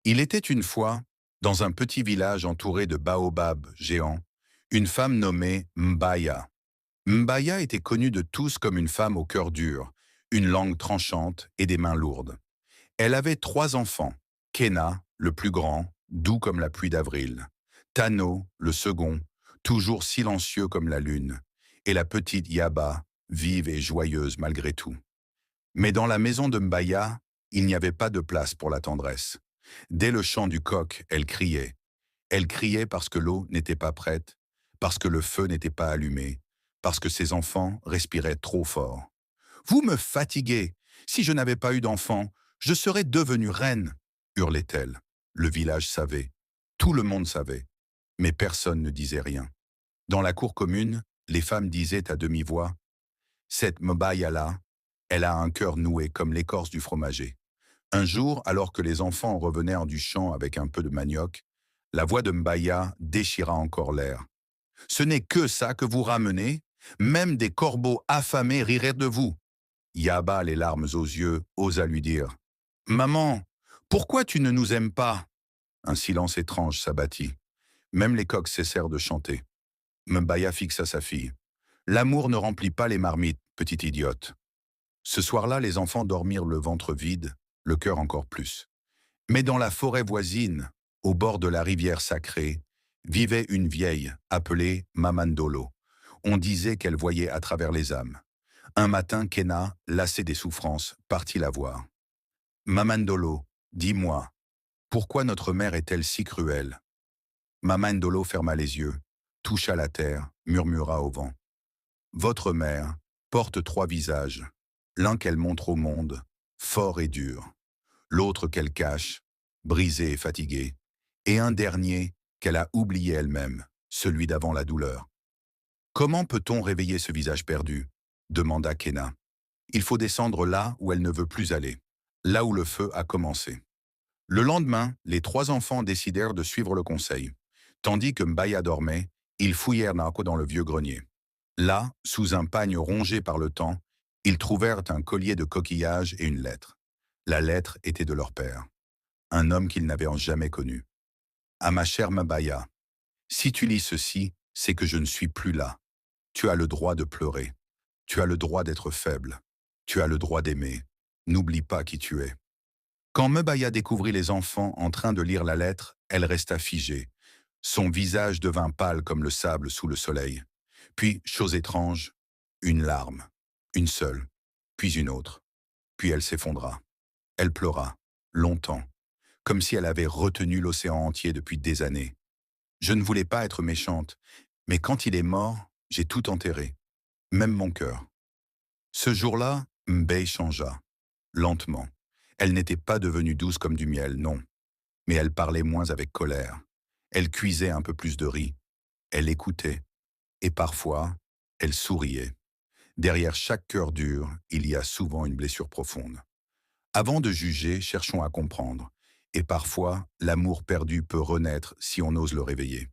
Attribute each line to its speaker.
Speaker 1: Il était une fois, dans un petit village entouré de baobabs géants, une femme nommée Mbaya. Mbaya était connue de tous comme une femme au cœur dur, une langue tranchante et des mains lourdes. Elle avait trois enfants, Kena, le plus grand, doux comme la pluie d'avril, Tano, le second, toujours silencieux comme la lune, et la petite Yaba, vive et joyeuse malgré tout. Mais dans la maison de Mbaya, il n'y avait pas de place pour la tendresse. Dès le chant du coq, elle criait. Elle criait parce que l'eau n'était pas prête, parce que le feu n'était pas allumé, parce que ses enfants respiraient trop fort. Vous me fatiguez. Si je n'avais pas eu d'enfants, je serais devenue reine, hurlait-elle. Le village savait. Tout le monde savait. Mais personne ne disait rien. Dans la cour commune, les femmes disaient à demi-voix, cette Mbaya-là, elle a un cœur noué comme l'écorce du fromager. Un jour, alors que les enfants revenaient du champ avec un peu de manioc, la voix de Mbaya déchira encore l'air. Ce n'est que ça que vous ramenez? Même des corbeaux affamés riraient de vous. Yaba, les larmes aux yeux, osa lui dire. Maman, pourquoi tu ne nous aimes pas? Un silence étrange s'abattit. Même les coqs cessèrent de chanter. Mbaya fixa sa fille. L'amour ne remplit pas les marmites, petite idiote. Ce soir-là, les enfants dormirent le ventre vide, le cœur encore plus. Mais dans la forêt voisine, au bord de la rivière sacrée, vivait une vieille appelée Mamandolo. On disait qu'elle voyait à travers les âmes. Un matin, Kena, lassé des souffrances, partit la voir. Mamandolo, dis-moi, pourquoi notre mère est-elle si cruelle? Mamandolo ferma les yeux, toucha la terre, murmura au vent. Votre mère porte trois visages, l'un qu'elle montre au monde, fort et dur, l'autre qu'elle cache, brisé et fatigué, et un dernier qu'elle a oublié elle-même, celui d'avant la douleur. Comment peut-on réveiller ce visage perdu? Demanda Kena. Il faut descendre là où elle ne veut plus aller, là où le feu a commencé. Le lendemain, les trois enfants décidèrent de suivre le conseil. Tandis que Mbaya dormait, ils fouillèrent Nako dans le vieux grenier. Là, sous un pagne rongé par le temps, ils trouvèrent un collier de coquillages et une lettre. La lettre était de leur père, un homme qu'ils n'avaient jamais connu. À ma chère Mbaya, si tu lis ceci, c'est que je ne suis plus là. Tu as le droit de pleurer. Tu as le droit d'être faible. Tu as le droit d'aimer. N'oublie pas qui tu es. Quand Mbaya découvrit les enfants en train de lire la lettre, elle resta figée. Son visage devint pâle comme le sable sous le soleil. Puis, chose étrange, une larme. Une seule, puis une autre. Puis elle s'effondra. Elle pleura, longtemps, comme si elle avait retenu l'océan entier depuis des années. Je ne voulais pas être méchante, mais quand il est mort, j'ai tout enterré, même mon cœur. Ce jour-là, Mbey changea, lentement. Elle n'était pas devenue douce comme du miel, non, mais elle parlait moins avec colère. Elle cuisait un peu plus de riz. Elle écoutait, et parfois, elle souriait. Derrière chaque cœur dur, il y a souvent une blessure profonde. Avant de juger, cherchons à comprendre. Et parfois, l'amour perdu peut renaître si on ose le réveiller.